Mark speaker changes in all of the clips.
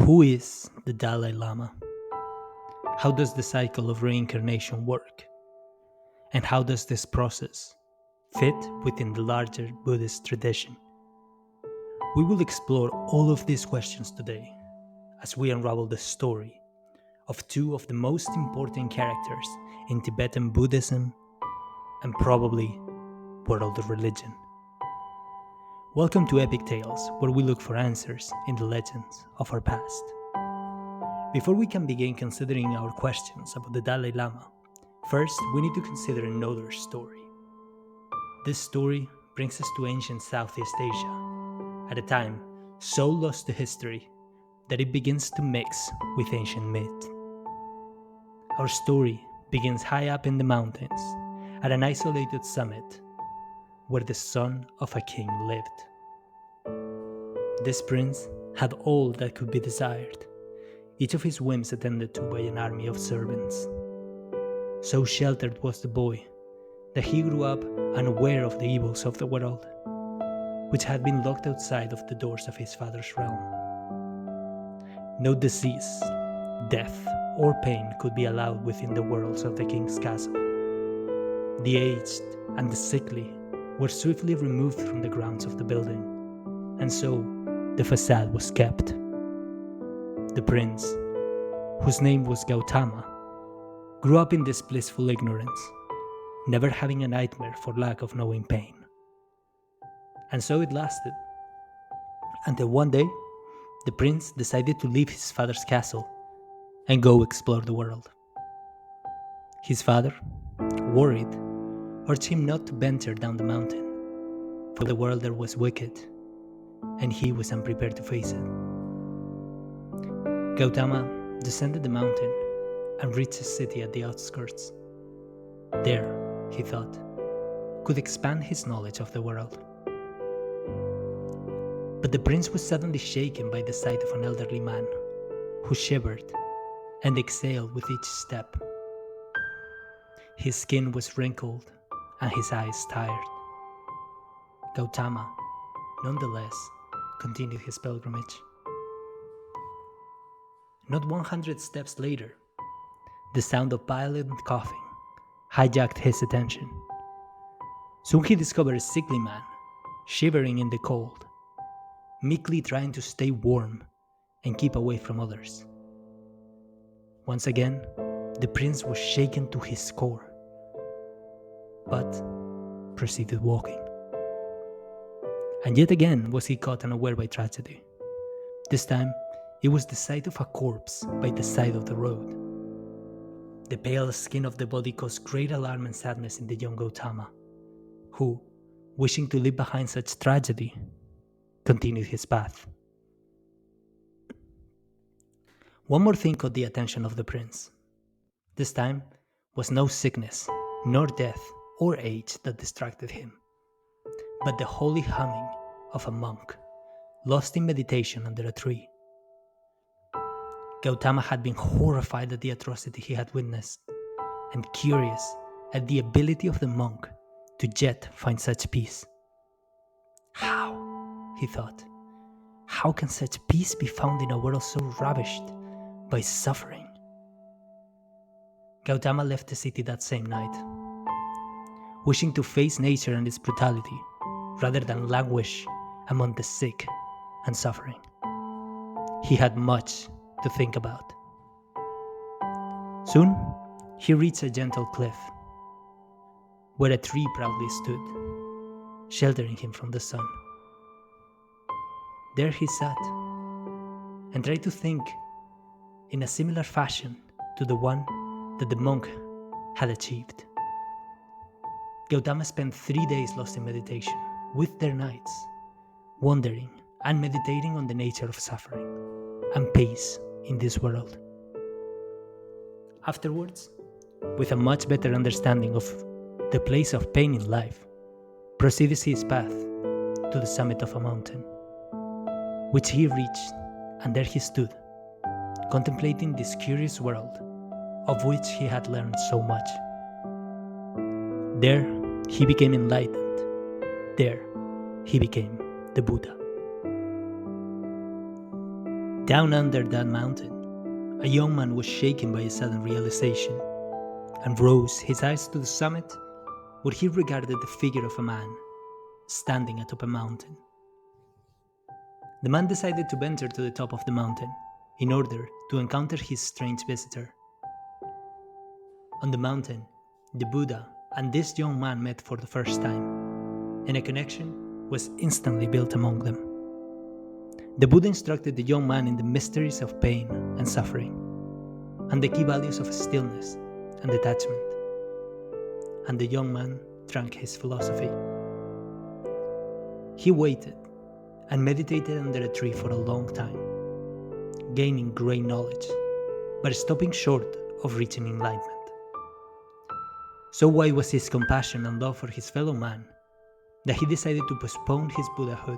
Speaker 1: Who is the Dalai Lama? How does the cycle of reincarnation work? And how does this process fit within the larger Buddhist tradition? We will explore all of these questions today as we unravel the story of two of the most important characters in Tibetan Buddhism and probably world religion. Welcome to Epic Tales, where we look for answers in the legends of our past. Before we can begin considering our questions about the Dalai Lama, first we need to consider another story. This story brings us to ancient Southeast Asia, at a time so lost to history that it begins to mix with ancient myth. Our story begins high up in the mountains, at an isolated summit where the son of a king lived. This prince had all that could be desired, each of his whims attended to by an army of servants. So sheltered was the boy that he grew up unaware of the evils of the world, which had been locked outside of the doors of his father's realm. No disease, death, or pain could be allowed within the walls of the king's castle. The aged and the sickly were swiftly removed from the grounds of the building, and so the facade was kept. The prince, whose name was Gautama, grew up in this blissful ignorance, never having a nightmare for lack of knowing pain. And so it lasted, until one day, the prince decided to leave his father's castle and go explore the world. His father, worried, urged him not to venture down the mountain, for the world there was wicked, and he was unprepared to face it. Gautama descended the mountain and reached a city at the outskirts. There, he thought, could expand his knowledge of the world. But the prince was suddenly shaken by the sight of an elderly man who shivered and exhaled with each step. His skin was wrinkled and his eyes tired. Gautama, nonetheless, continued his pilgrimage. Not 100 steps later, the sound of violent coughing hijacked his attention. Soon he discovered a sickly man, shivering in the cold, meekly trying to stay warm and keep away from others. Once again, the prince was shaken to his core, but proceeded walking. And yet again was he caught unaware by tragedy. This time, it was the sight of a corpse by the side of the road. The pale skin of the body caused great alarm and sadness in the young Gautama, who, wishing to leave behind such tragedy, continued his path. One more thing caught the attention of the prince. This time was no sickness, nor death, or age that distracted him, but the holy humming of a monk, lost in meditation under a tree. Gautama had been horrified at the atrocity he had witnessed, and curious at the ability of the monk to yet find such peace. How, he thought, how can such peace be found in a world so ravished by suffering? Gautama left the city that same night, wishing to face nature and its brutality rather than languish among the sick and suffering. He had much to think about. Soon, he reached a gentle cliff, where a tree proudly stood, sheltering him from the sun. There he sat, and tried to think in a similar fashion to the one that the monk had achieved. Gautama spent 3 days lost in meditation, with their nights, wondering and meditating on the nature of suffering and peace in this world. Afterwards, with a much better understanding of the place of pain in life, proceeded his path to the summit of a mountain, which he reached, and there he stood, contemplating this curious world of which he had learned so much. There he became enlightened. There he became the Buddha. Down under that mountain, a young man was shaken by a sudden realization and rose his eyes to the summit where he regarded the figure of a man standing atop a mountain. The man decided to venture to the top of the mountain in order to encounter his strange visitor. On the mountain, the Buddha and this young man met for the first time, and a connection was instantly built among them. The Buddha instructed the young man in the mysteries of pain and suffering, and the key values of stillness and detachment. And the young man drank his philosophy. He waited and meditated under a tree for a long time, gaining great knowledge, but stopping short of reaching enlightenment. So wide was his compassion and love for his fellow man that he decided to postpone his Buddhahood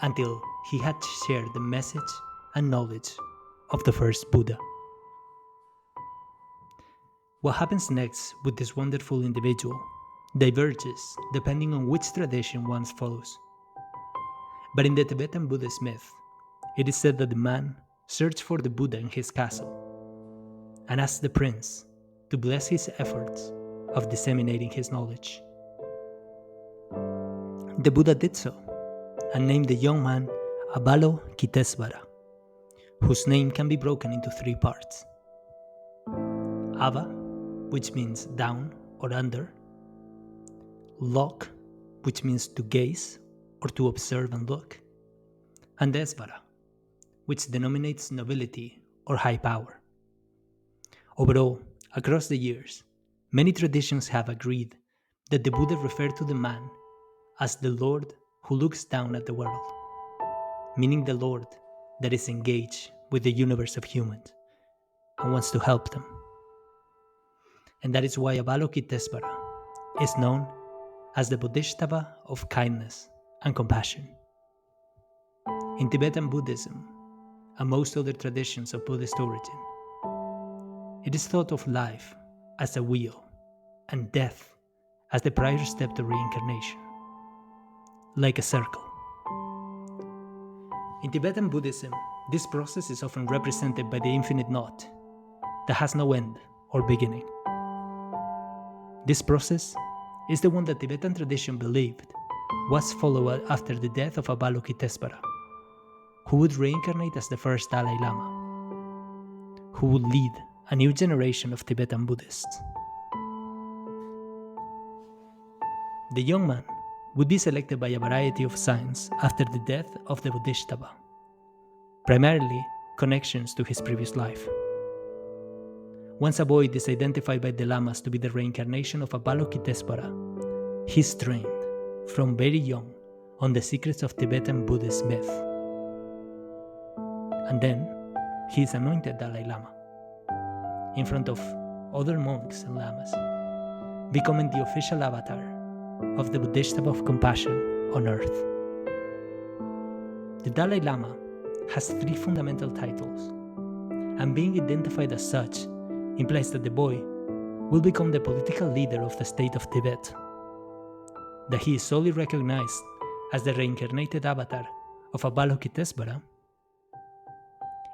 Speaker 1: until he had shared the message and knowledge of the first Buddha. What happens next with this wonderful individual diverges depending on which tradition one follows. But in the Tibetan Buddhist myth, it is said that the man searched for the Buddha in his castle and asked the prince to bless his efforts of disseminating his knowledge. The Buddha did so and named the young man Avalokitesvara, whose name can be broken into three parts. Ava, which means down or under. Lok, which means to gaze or to observe and look. And Esvara, which denominates nobility or high power. Overall, across the years, many traditions have agreed that the Buddha referred to the man as the Lord who looks down at the world, meaning the Lord that is engaged with the universe of humans and wants to help them. And that is why Avalokitesvara is known as the Bodhisattva of kindness and compassion. In Tibetan Buddhism, and most other traditions of Buddhist origin, it is thought of life as a wheel and death as the prior step to reincarnation, like a circle. In Tibetan Buddhism, this process is often represented by the infinite knot that has no end or beginning. This process is the one that Tibetan tradition believed was followed after the death of Avalokitesvara, who would reincarnate as the first Dalai Lama, who would lead a new generation of Tibetan Buddhists. The young man would be selected by a variety of signs after the death of the Bodhisattva, primarily connections to his previous life. Once a boy is identified by the Lamas to be the reincarnation of Avalokitesvara, he is trained from very young on the secrets of Tibetan Buddhist myth. And then he is anointed Dalai Lama in front of other monks and lamas, becoming the official avatar of the Bodhisattva of compassion on earth. The Dalai Lama has three fundamental titles, and being identified as such implies that the boy will become the political leader of the state of Tibet, that he is solely recognized as the reincarnated avatar of Avalokitesvara,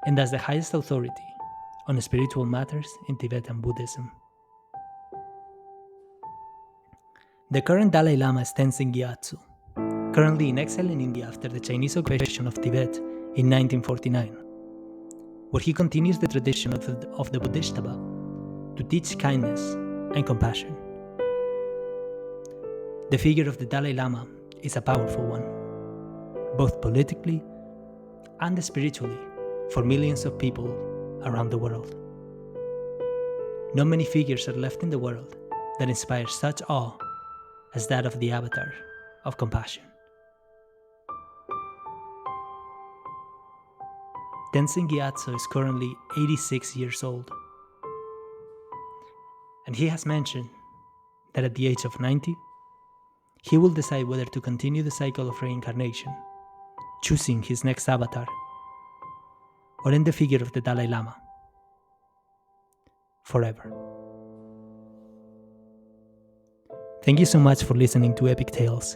Speaker 1: and as the highest authority on spiritual matters in Tibetan Buddhism. The current Dalai Lama is Tenzin Gyatso, currently in exile in India after the Chinese occupation of Tibet in 1949, where he continues the tradition of the Bodhisattva to teach kindness and compassion. The figure of the Dalai Lama is a powerful one, both politically and spiritually, for millions of people around the world. Not many figures are left in the world that inspire such awe as that of the avatar of compassion. Tenzin Gyatso is currently 86 years old, and he has mentioned that at the age of 90, he will decide whether to continue the cycle of reincarnation, choosing his next avatar, or in the figure of the Dalai Lama, forever. Thank you so much for listening to Epic Tales.